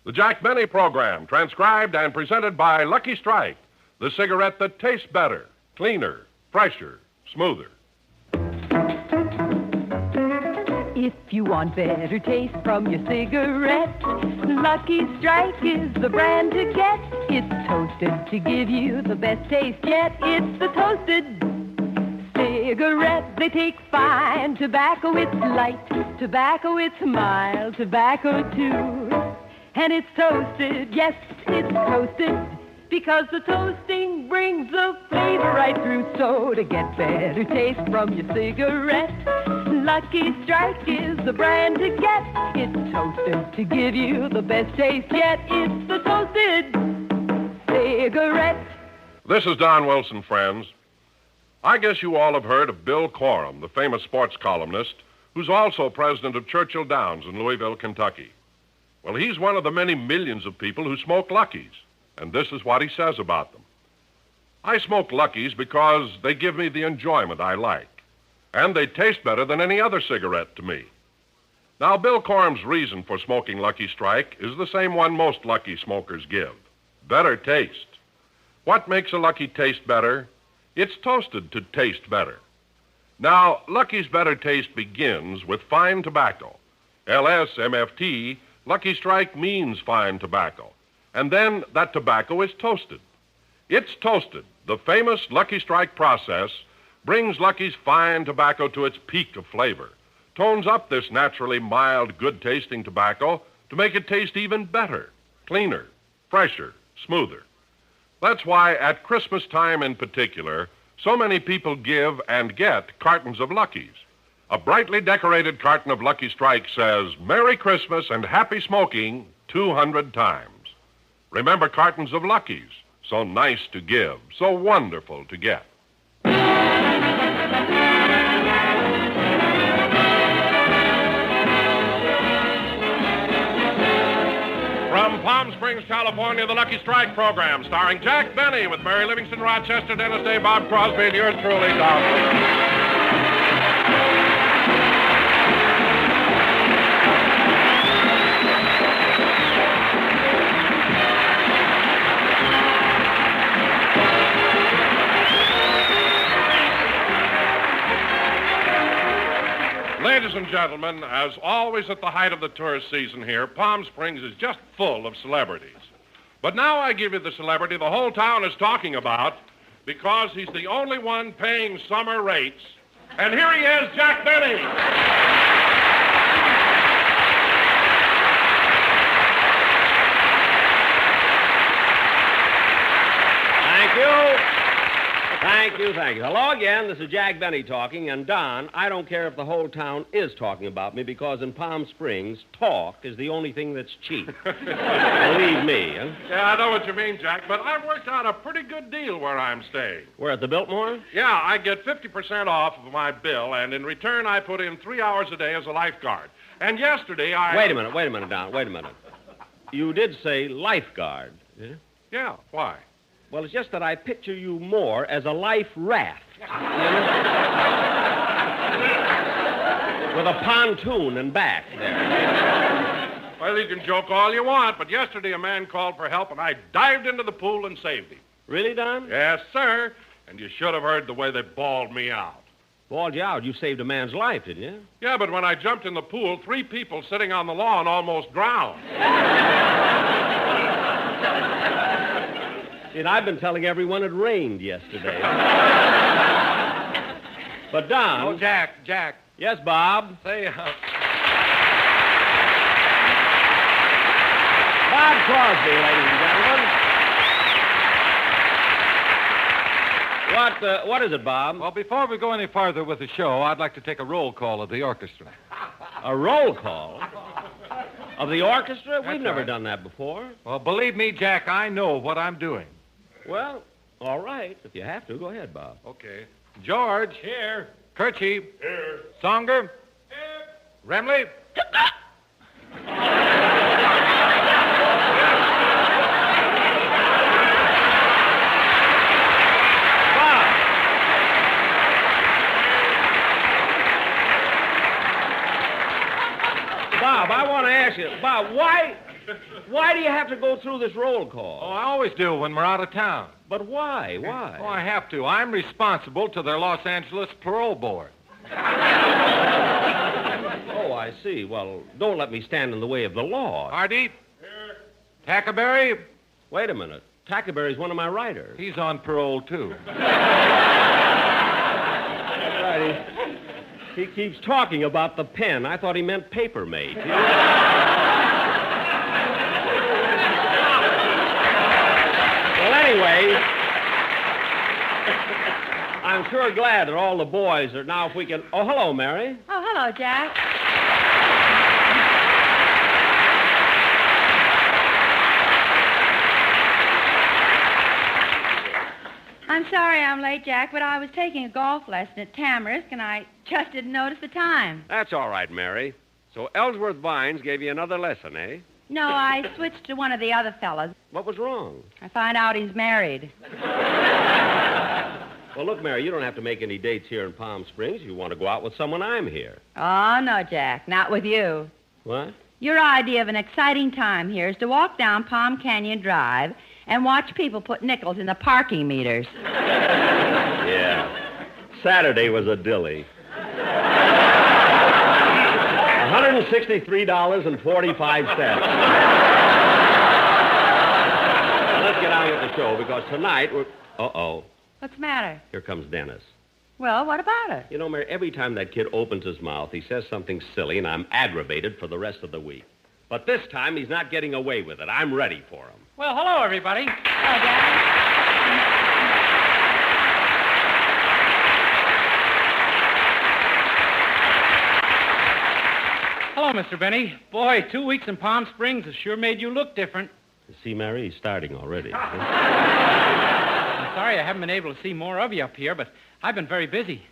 The Jack Benny program, transcribed and presented by Lucky Strike, the cigarette that tastes better, cleaner, fresher, smoother. If you want better taste from your cigarette, Lucky Strike is the brand to get. It's toasted to give you the best taste yet. It's the toasted cigarette. They take fine tobacco. It's light tobacco. It's mild tobacco, too. And it's toasted. Yes, it's toasted. Because the toasting brings the flavor right through. So to get better taste from your cigarette, Lucky Strike is the brand to get. It's toasted to give you the best taste yet. It's the toasted cigarette. This is Don Wilson, friends. I guess you all have heard of Bill Coram, the famous sports columnist, who's also president of Churchill Downs in Louisville, Kentucky. Well, he's one of the many millions of people who smoke Luckies. And this is what he says about them. I smoke Luckies because they give me the enjoyment I like. And they taste better than any other cigarette to me. Now, Bill Coram's reason for smoking Lucky Strike is the same one most Lucky smokers give. Better taste. What makes a Lucky taste better? It's toasted to taste better. Now, Lucky's better taste begins with fine tobacco. LSMFT, Lucky Strike means fine tobacco. And then that tobacco is toasted. It's toasted. The famous Lucky Strike process brings Lucky's fine tobacco to its peak of flavor, tones up this naturally mild, good-tasting tobacco to make it taste even better, cleaner, fresher, smoother. That's why at Christmas time in particular, so many people give and get cartons of Luckies. A brightly decorated carton of Lucky Strike says, Merry Christmas and Happy Smoking 200 times. Remember cartons of Luckies, so nice to give, so wonderful to get. From Palm Springs, California, the Lucky Strike program, starring Jack Benny with Mary Livingston, Rochester, Dennis Day, Bob Crosby, and yours truly, Don Wilson. Ladies and gentlemen, as always at the height of the tourist season here, Palm Springs is just full of celebrities. But now I give you the celebrity the whole town is talking about because he's the only one paying summer rates. And here he is, Jack Benny. Thank you. Hello again. This is Jack Benny talking. And, Don, I don't care if the whole town is talking about me because in Palm Springs, talk is the only thing that's cheap. Believe me. Huh? Yeah, I know what you mean, Jack, but I've worked out a pretty good deal where I'm staying. Where, at the Biltmore? Yeah, I get 50% off of my bill, and in return, I put in 3 hours a day as a lifeguard. And yesterday, Wait a minute, Don. Wait a minute. You did say lifeguard, did you? Yeah, why? Well, it's just that I picture you more as a life raft. With a pontoon and back there. Well, you can joke all you want, but yesterday a man called for help, and I dived into the pool and saved him. Really, Don? Yes, sir. And you should have heard the way they bawled me out. Bawled you out? You saved a man's life, didn't you? Yeah, but when I jumped in the pool, 3 people sitting on the lawn almost drowned. And I've been telling everyone it rained yesterday. But, Don... Oh, Jack. Yes, Bob? Say, Bob Crosby, ladies and gentlemen. What is it, Bob? well, before we go any farther with the show, I'd like to take a roll call of the orchestra. A roll call? Of the orchestra? We've never right. done that before. Well, believe me, Jack, I know what I'm doing. Well, all right. If you have to, go ahead, Bob. Okay. George. Here. Kirchie. Here. Songer. Here. Remley. Bob, I want to ask you, Bob, why do you have to go through this roll call? Oh, I always do when we're out of town. But why? Why? Oh, I have to. I'm responsible to their Los Angeles parole board. Oh, I see. Well, don't let me stand in the way of the law. Hardy? Here. Tackleberry? Wait a minute. Tackleberry's one of my writers. He's on parole, too. That's right. He keeps talking about the pen. I thought he meant paper mate. Well, anyway, I'm sure glad that all the boys are now, if we can... Oh, hello, Mary. Oh, hello, Jack. I'm sorry I'm late, Jack, but I was taking a golf lesson at Tamarisk, and I just didn't notice the time. That's all right, Mary. So Ellsworth Vines gave you another lesson, eh? No, I switched to one of the other fellas. What was wrong? I find out he's married. Well, look, Mary, you don't have to make any dates here in Palm Springs. If you want to go out with someone, I'm here. Oh, no, Jack, not with you. What? Your idea of an exciting time here is to walk down Palm Canyon Drive and watch people put nickels in the parking meters. Yeah. Saturday was a dilly. $163.45. Let's get on with the show, because tonight we're... Uh-oh. What's the matter? Here comes Dennis. Well, what about it? You know, Mary, every time that kid opens his mouth, he says something silly, and I'm aggravated for the rest of the week. But this time, he's not getting away with it. I'm ready for him. Well, hello, everybody. Hello, Jack. Hello, Mr. Benny. Boy, 2 weeks in Palm Springs has sure made you look different. See, Mary, he's starting already. I'm sorry I haven't been able to see more of you up here, but I've been very busy.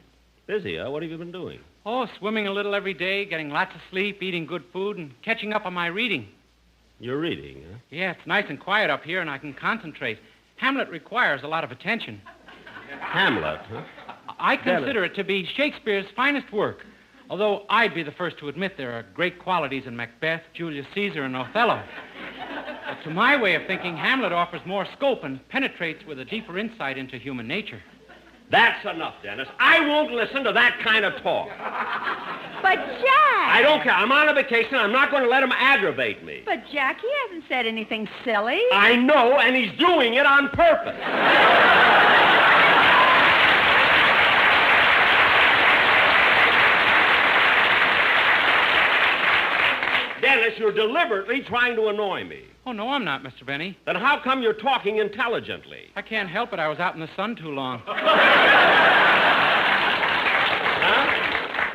Busy, huh? What have you been doing? Oh, swimming a little every day, getting lots of sleep, eating good food, and catching up on my reading. You're reading, huh? Yeah, it's nice and quiet up here, and I can concentrate. Hamlet requires a lot of attention. Hamlet, huh? I consider it to be Shakespeare's finest work, although I'd be the first to admit there are great qualities in Macbeth, Julius Caesar, and Othello. But to my way of thinking, Hamlet offers more scope and penetrates with a deeper insight into human nature. That's enough, Dennis. I won't listen to that kind of talk. But, Jack! I don't care. I'm on a vacation. I'm not going to let him aggravate me. But, Jack, he hasn't said anything silly. I know, and he's doing it on purpose. Dennis, you're deliberately trying to annoy me. Oh, no, I'm not, Mr. Benny. Then how come you're talking intelligently? I can't help it. I was out in the sun too long. Huh?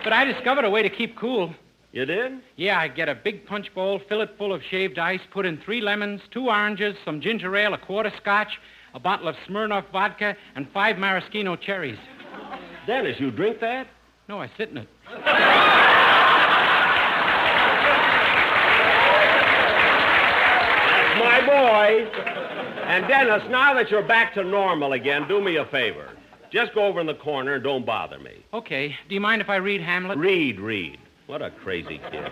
But I discovered a way to keep cool. You did? Yeah, I'd get a big punch bowl, fill it full of shaved ice, put in 3 lemons, 2 oranges, some ginger ale, a quart of scotch, a bottle of Smirnoff vodka, and 5 maraschino cherries. Dennis, you drink that? No, I sit in it. My boy. And Dennis, now that you're back to normal again, do me a favor. Just go over in the corner and don't bother me. Okay. Do you mind if I read Hamlet? Read. What a crazy kid.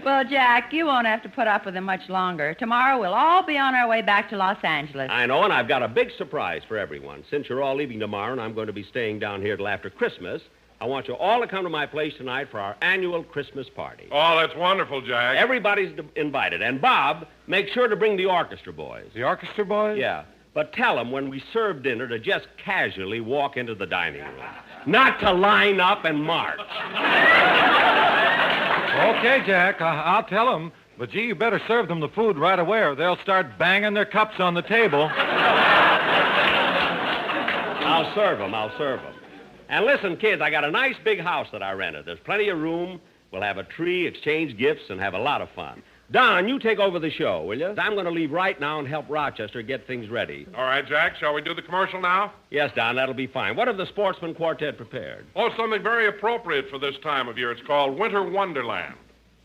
Well, Jack, you won't have to put up with him much longer. Tomorrow we'll all be on our way back to Los Angeles. I know, and I've got a big surprise for everyone. Since you're all leaving tomorrow and I'm going to be staying down here till after Christmas, I want you all to come to my place tonight for our annual Christmas party. Oh, that's wonderful, Jack. Everybody's invited. And Bob, make sure to bring the orchestra boys. The orchestra boys? Yeah. But tell them when we serve dinner to just casually walk into the dining room. Not to line up and march. Okay, Jack, I'll tell them. But, gee, you better serve them the food right away or they'll start banging their cups on the table. I'll serve them. And listen, kids, I got a nice big house that I rented. There's plenty of room. We'll have a tree, exchange gifts, and have a lot of fun. Don, you take over the show, will you? I'm going to leave right now and help Rochester get things ready. All right, Jack, shall we do the commercial now? Yes, Don, that'll be fine. What have the Sportsman Quartet prepared? Oh, something very appropriate for this time of year. It's called Winter Wonderland.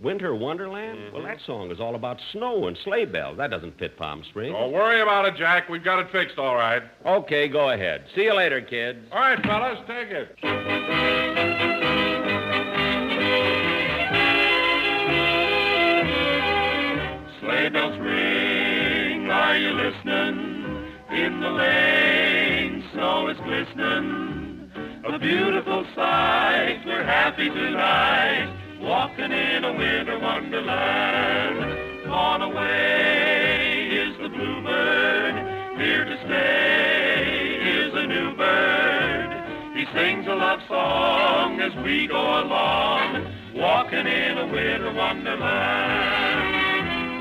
Winter Wonderland? Mm-hmm. Well, that song is all about snow and sleigh bells. That doesn't fit Palm Springs. Don't worry about it, Jack. We've got it fixed all right. Okay, go ahead. See you later, kids. All right, fellas, take it. Sleigh sleigh bells ring. Are you listening? In the lane, snow is glistening. A beautiful sight. We're happy tonight, walking in a winter wonderland. Gone away is the bluebird. Here to stay is a new bird. He sings a love song as we go along, walking in a winter wonderland.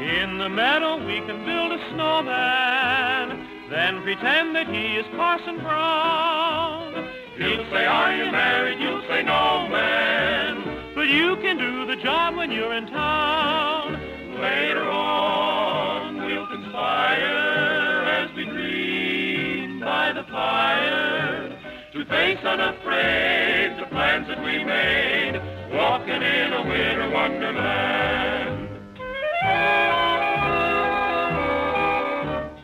In the meadow we can build a snowman, then pretend that he is Parson Brown. He'll say, are you married? You'll say, no, man. But you can do the job when you're in town. Later on we'll conspire as we dream by the fire to face unafraid the plans that we made, walking in a winter wonderland.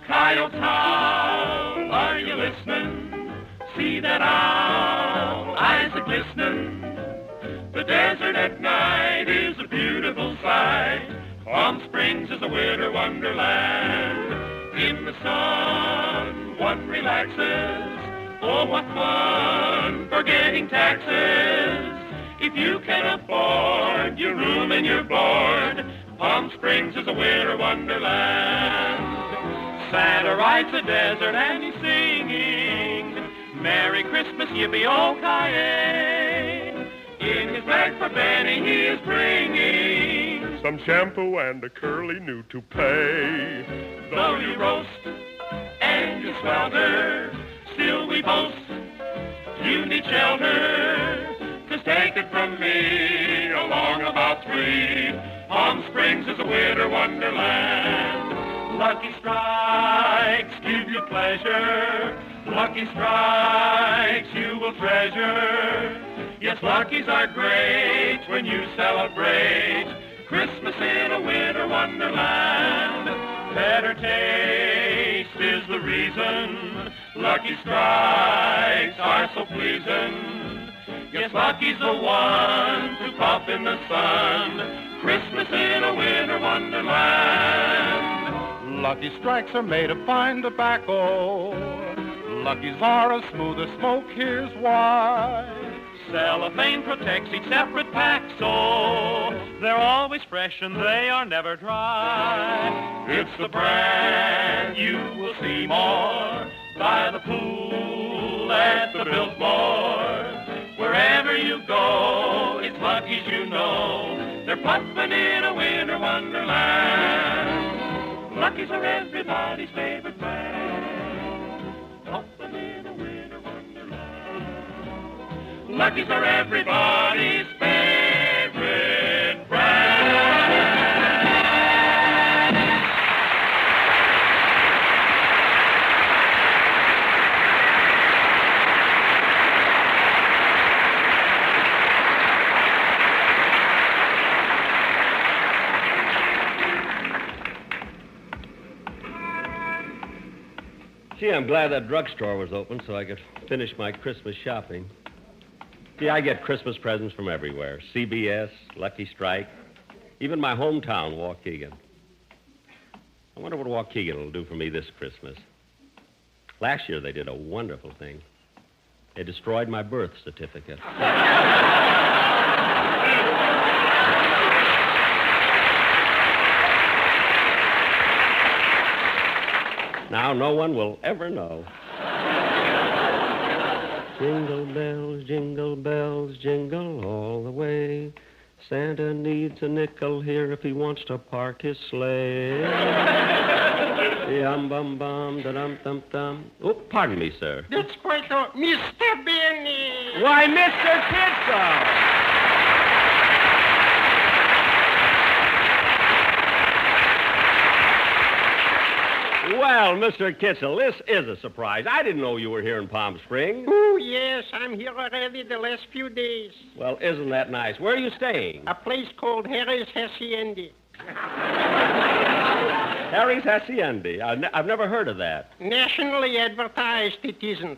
Coyote Howl, are you listening? See that owl, eyes are glistening. The desert at night is a beautiful sight. Palm Springs is a winter wonderland. In the sun, one relaxes. Oh, what fun, forgetting taxes. If you can afford your room and your board, Palm Springs is a winter wonderland. Santa rides the desert and he's singing, Merry Christmas, yippee-oh-ki-yay. In his bag for Benny he is bringing some shampoo and a curly new toupee. Though you roast and you swelter, still we boast you need shelter. 'Cause take it from me, along about 3, Palm Springs is a winter wonderland. Lucky strikes give you pleasure. Lucky strikes you will treasure. Yes, luckies are great when you celebrate Christmas in a winter wonderland. Better taste is the reason Lucky strikes are so pleasing. Yes, lucky's the one to pop in the sun. Christmas in a winter wonderland. Lucky strikes are made of fine tobacco. Luckies are as smooth as smoke, here's why. Cellophane protects each separate pack, so they're always fresh and they are never dry. It's the brand you will see more by the pool at the Biltmore. Wherever you go, it's Lucky's you know. They're puffin' in a winter wonderland. Lucky's are everybody's favorite brand. Puffin' in a winter wonderland. Lucky's are everybody's favorite brand. Gee, I'm glad that drugstore was open so I could finish my Christmas shopping. Gee, I get Christmas presents from everywhere. CBS, Lucky Strike, even my hometown, Waukegan. I wonder what Waukegan will do for me this Christmas. Last year they did a wonderful thing. They destroyed my birth certificate. Now no one will ever know. Jingle bells, jingle all the way. Santa needs a nickel here if he wants to park his sleigh. Yum bum bum da dum dum dum. Oh, pardon me, sir. That's quite all. Mr. Benny. Why, Mr. Kitzel! Well, Mr. Kitzel, this is a surprise. I didn't know you were here in Palm Springs. Oh, yes, I'm here already the last few days. Well, isn't that nice? Where are you staying? A place called Harry's Hacienda. Harry's Hacienda. I've never heard of that. Nationally advertised, it isn't.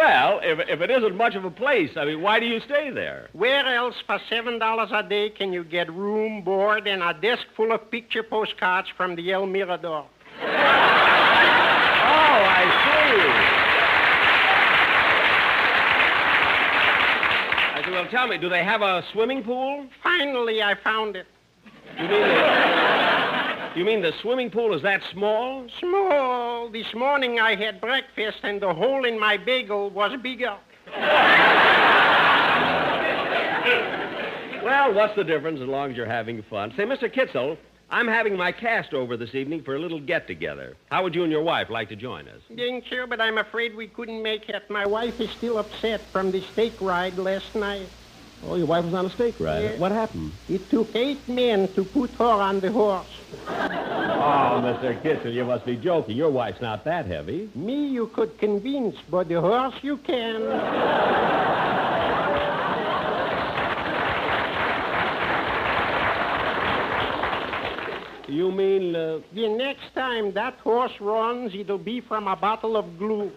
Well, if it isn't much of a place, I mean, why do you stay there? Where else for $7 a day can you get room, board, and a desk full of picture postcards from the El Mirador? Oh, I see. Well, tell me, do they have a swimming pool? Finally, I found it. You mean the swimming pool is that small? Small. This morning I had breakfast and the hole in my bagel was bigger. Well, what's the difference as long as you're having fun? Say, Mr. Kitzel, I'm having my cast over this evening for a little get-together. How would you and your wife like to join us? Thank you, but I'm afraid we couldn't make it. My wife is still upset from the steak ride last night. Oh, your wife was on a steak ride. Yes. What happened? It took 8 men to put her on the horse. Oh, Mr. Kitzel, you must be joking. Your wife's not that heavy. Me you could convince, but the horse you can. You mean, The next time that horse runs, it'll be from a bottle of glue.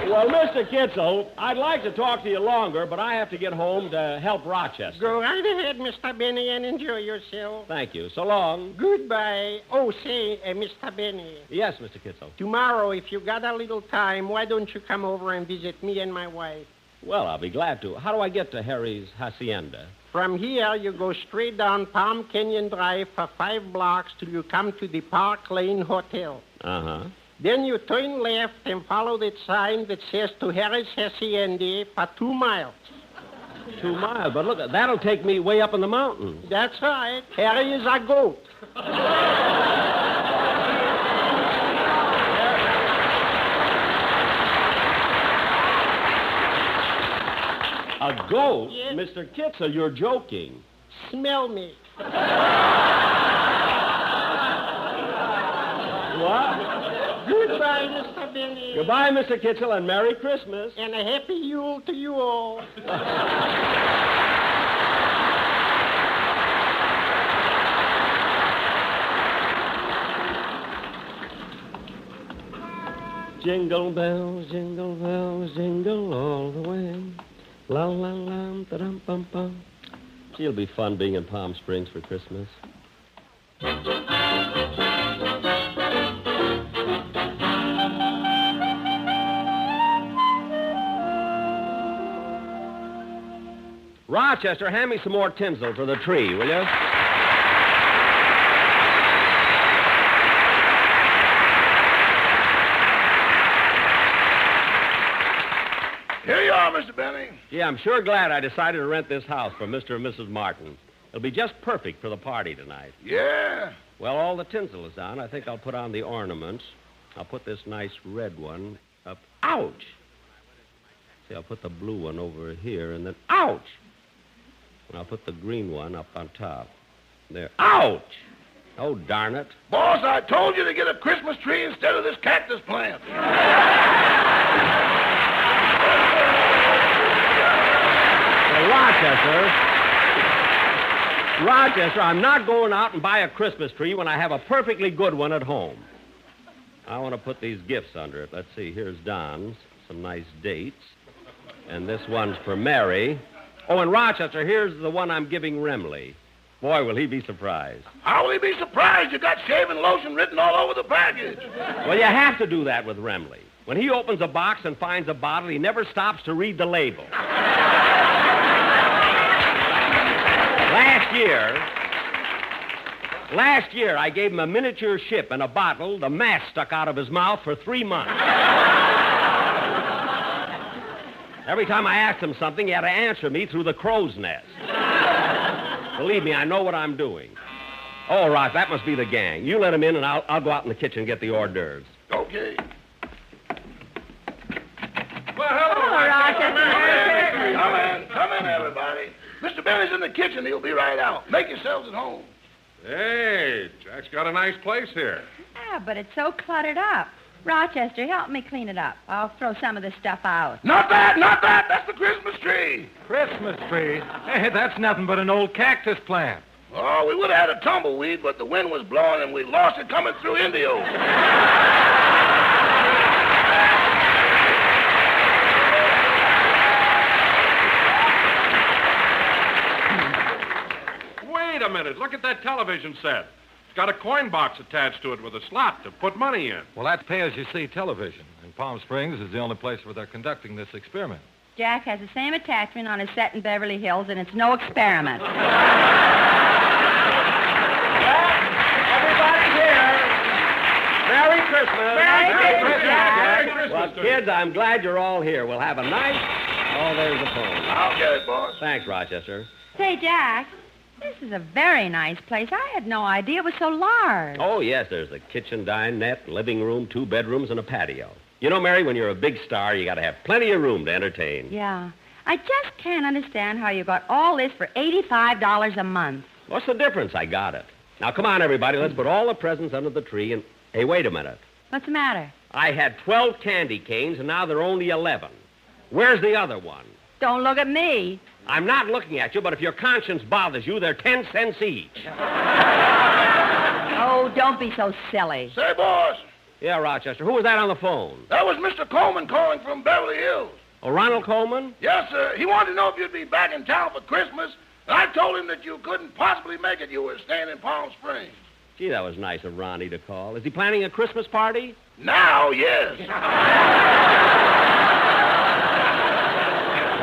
Well, Mr. Kitzel, I'd like to talk to you longer, but I have to get home to help Rochester. Go right ahead, Mr. Benny, and enjoy yourself. Thank you. So long. Goodbye. Oh, say, Mr. Benny, Yes, Mr. Kitzel. tomorrow, if you got a little time, why don't you come over and visit me and my wife? Well, I'll be glad to. How do I get to Harry's Hacienda? From here, you go straight down Palm Canyon Drive for 5 blocks till you come to the Park Lane Hotel. Uh-huh. Then you turn left and follow that sign that says to Harry's Hacienda for 2 miles. 2 miles, but look, that'll take me way up in the mountains. That's right. Harry is a goat. A goat? Yes. Mr. Kitzel, you're joking. Smell me. What? Goodbye, Mr. Benny. Goodbye, Mr. Kitzel, and Merry Christmas. And a happy Yule to you all. Jingle bells, jingle all the way. La la la, da-dum bum bum. Gee, it'll be fun being in Palm Springs for Christmas. Rochester, hand me some more tinsel for the tree, will you? Here you are, Mr. Benny. Yeah, I'm sure glad I decided to rent this house for Mr. and Mrs. Martin. It'll be just perfect for the party tonight. Yeah. Well, all the tinsel is on. I think I'll put on the ornaments. I'll put this nice red one up. Ouch! See, I'll put the blue one over here, and then... Ouch! And I'll put the green one up on top. There. Ouch! Oh, darn it. Boss, I told you to get a Christmas tree instead of this cactus plant. Rochester, I'm not going out and buy a Christmas tree when I have a perfectly good one at home. I want to put these gifts under it. Let's see. Here's Don's. Some nice dates. And this one's for Mary. Oh, and Rochester, here's the one I'm giving Remley. Boy, will he be surprised. How will he be surprised? You got shaving lotion written all over the package. Well, you have to do that with Remley. When he opens a box and finds a bottle, he never stops to read the label. Last year, I gave him a miniature ship and a bottle. The mask stuck out of his mouth for 3 months. Every time I asked him something, he had to answer me through the crow's nest. Believe me, I know what I'm doing. Oh, Rock, that must be the gang. You let him in, and I'll go out in the kitchen and get the hors d'oeuvres. Okay. Well, hello, Rochester. Come in, everybody. Mr. Benny's in the kitchen. He'll be right out. Make yourselves at home. Hey, Jack's got a nice place here. Ah, but it's so cluttered up. Rochester, help me clean it up. I'll throw some of the stuff out. Not that. That's the Christmas tree. Christmas tree? Hey, that's nothing but an old cactus plant. Oh, we would have had a tumbleweed, but the wind was blowing and we lost it coming through Indio. minute. Look at that television set. It's got a coin box attached to it with a slot to put money in. Well, that's pay-as-you-see television. And Palm Springs is the only place where they're conducting this experiment. Jack has the same attachment on his set in Beverly Hills, and it's no experiment. Everybody here. Merry Christmas. Merry Christmas, Jack. Well, kids, I'm glad you're all here. We'll have a nice... Oh, there's the phone. I'll get it, boss. Thanks, Rochester. Say, Jack, this is a very nice place. I had no idea it was so large. Oh, yes, there's a kitchen, dinette, living room, 2 bedrooms, and a patio. You know, Mary, when you're a big star, you got to have plenty of room to entertain. Yeah. I just can't understand how you got all this for $85 a month. What's the difference? I got it. Now, come on, everybody. Let's put all the presents under the tree and... Hey, wait a minute. What's the matter? I had 12 candy canes, and now there are only 11. Where's the other one? Don't look at me. I'm not looking at you, but if your conscience bothers you, they're 10 cents each. Oh, don't be so silly. Say, boss, Yeah, Rochester. Who was that on the phone? that was Mr. Coleman calling from Beverly Hills. Oh, Ronald Coleman? Yes, sir. He wanted to know if you'd be back in town for Christmas. And I told him that you couldn't possibly make it. You were staying in Palm Springs. Gee, that was nice of Ronnie to call. Is he planning a Christmas party? Now, yes.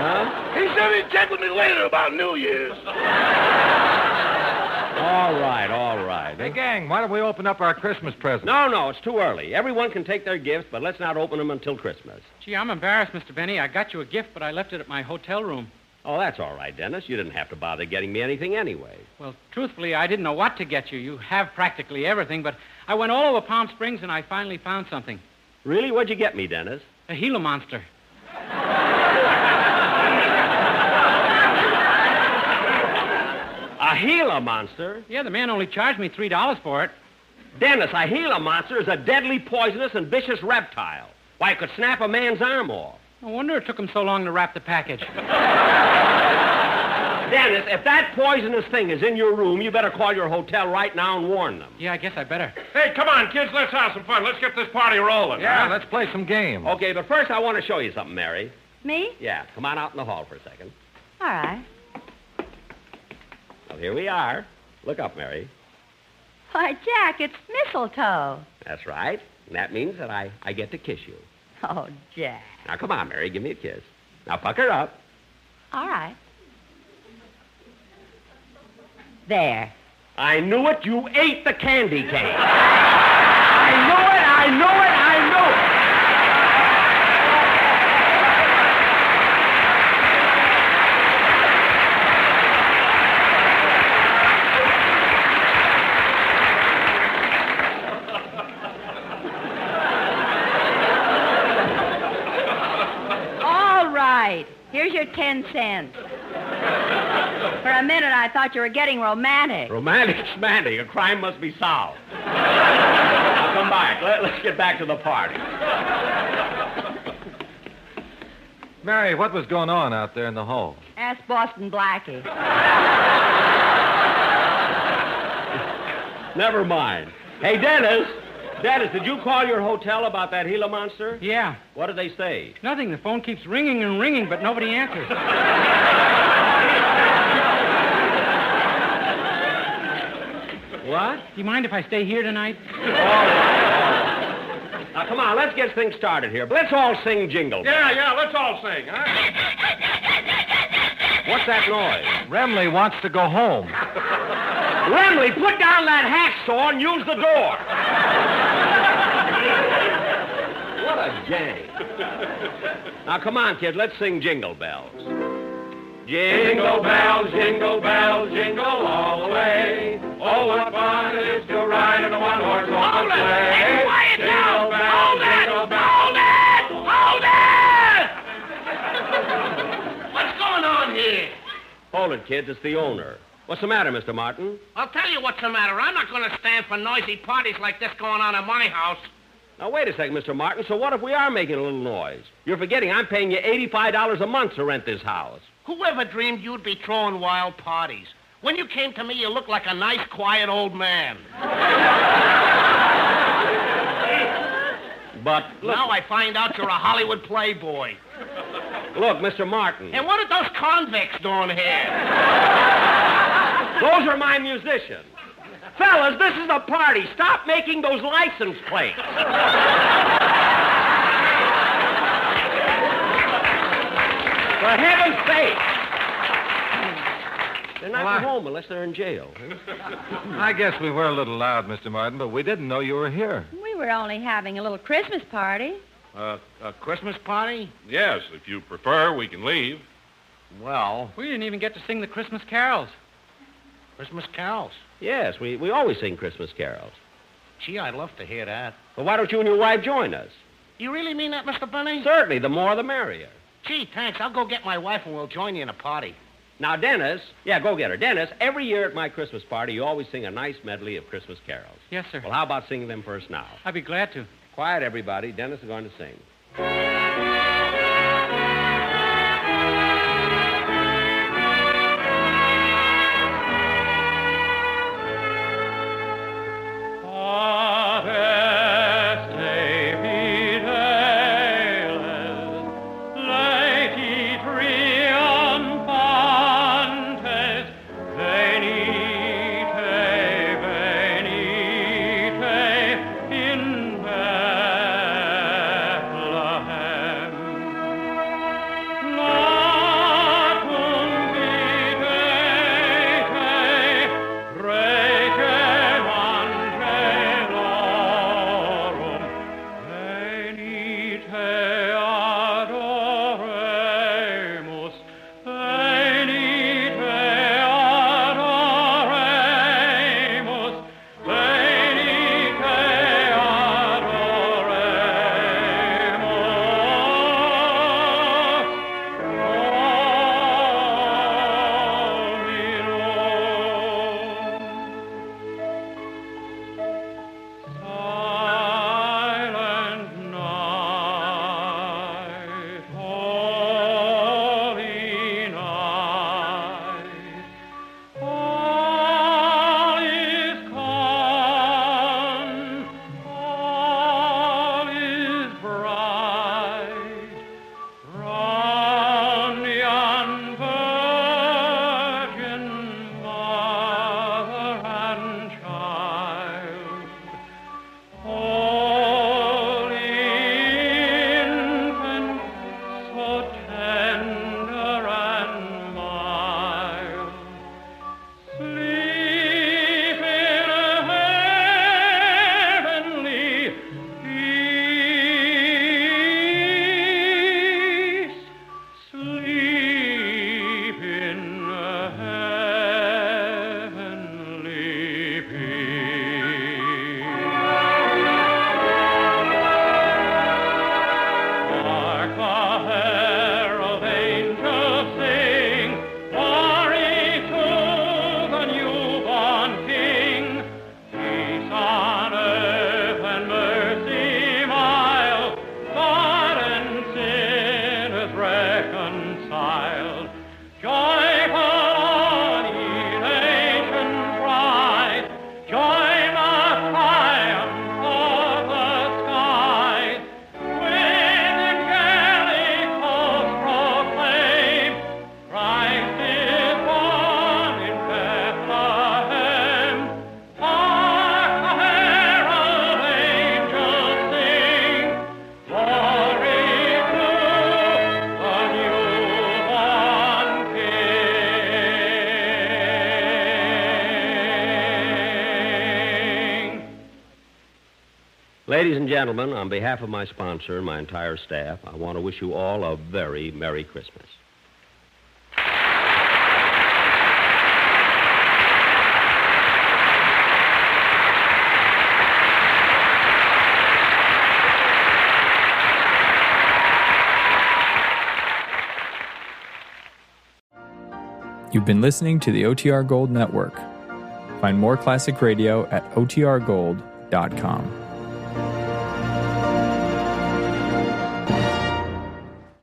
Huh? He said he'd check with me later about New Year's. All right, all right. Hey, gang, why don't we open up our Christmas presents? No, it's too early. Everyone can take their gifts, but let's not open them until Christmas. Gee, I'm embarrassed, Mr. Benny. I got you a gift, but I left it at my hotel room. Oh, that's all right, Dennis. You didn't have to bother getting me anything anyway. Well, truthfully, I didn't know what to get you. You have practically everything, but I went all over Palm Springs and I finally found something. Really? What'd you get me, Dennis? A Gila monster. A Gila monster? Yeah, the man only charged me $3 for it. Dennis, a Gila monster is a deadly, poisonous, and vicious reptile. Why, it could snap a man's arm off. No wonder it took him so long to wrap the package. Dennis, if that poisonous thing is in your room, you better call your hotel right now and warn them. Yeah, I guess I better. Hey, come on, kids. Let's have some fun. Let's get this party rolling. Yeah, let's play some games. Okay, but first I want to show you something, Mary. Me? Yeah, come on out in the hall for a second. All right. Well, here we are. Look up, Mary. Why, Jack, it's mistletoe. That's right. And that means that I get to kiss you. Oh, Jack. Now, come on, Mary. Give me a kiss. Now, pucker up. All right. There. I knew it. You ate the candy cane. I knew it. All right. Here's your 10 cents. For a minute, I thought you were getting romantic. Romantic, schmantic. A crime must be solved. Now, come back. Let's get back to the party. Mary, what was going on out there in the hall? Ask Boston Blackie. Never mind. Hey, Dennis, did you call your hotel about that Gila monster? Yeah. What did they say? Nothing. The phone keeps ringing and ringing, but nobody answers. What? Do you mind if I stay here tonight? All right. Now, come on, let's get things started here. But let's all sing Jingle Bells. Yeah, let's all sing, huh? What's that noise? Remley wants to go home. Remley, put down that hacksaw and use the door. What a gang. Now, come on, kids, let's sing Jingle Bells. Jingle bells, jingle all the way. Oh, what fun it is to ride in a one-horse open sleigh. Hey, quiet now! Jingle bells, Hold it! jingle bells. Hold it! What's going on here? Hold it, kids, it's the owner. What's the matter, Mr. Martin? I'll tell you what's the matter. I'm not going to stand for noisy parties like this going on at my house. Now, wait a second, Mr. Martin. So what if we are making a little noise? You're forgetting I'm paying you $85 a month to rent this house. Whoever dreamed you'd be throwing wild parties? When you came to me, you looked like a nice, quiet old man. But look, Now I find out you're a Hollywood playboy. look, Mr. Martin. And what are those convicts doing here? Those are my musicians. Fellas, this is a party. Stop making those license plates. For heaven's sake. They're not home unless they're in jail. I guess we were a little loud, Mr. Martin, but we didn't know you were here. We were only having a little Christmas party. A Christmas party? Yes, if you prefer, we can leave. Well, We didn't even get to sing the Christmas carols. Christmas carols. Yes, we always sing Christmas carols. Gee, I'd love to hear that. Well, why don't you and your wife join us? You really mean that, Mr. Benny? Certainly, the more the merrier. Gee, thanks. I'll go get my wife and we'll join you in a party. Now, Dennis, go get her. Dennis, every year at my Christmas party, you always sing a nice medley of Christmas carols. Yes, sir. Well, how about singing them first now? I'd be glad to. Quiet, everybody. Dennis is going to sing. Ladies and gentlemen, on behalf of my sponsor and my entire staff, I want to wish you all a very Merry Christmas. You've been listening to the OTR Gold Network. Find more classic radio at otrgold.com.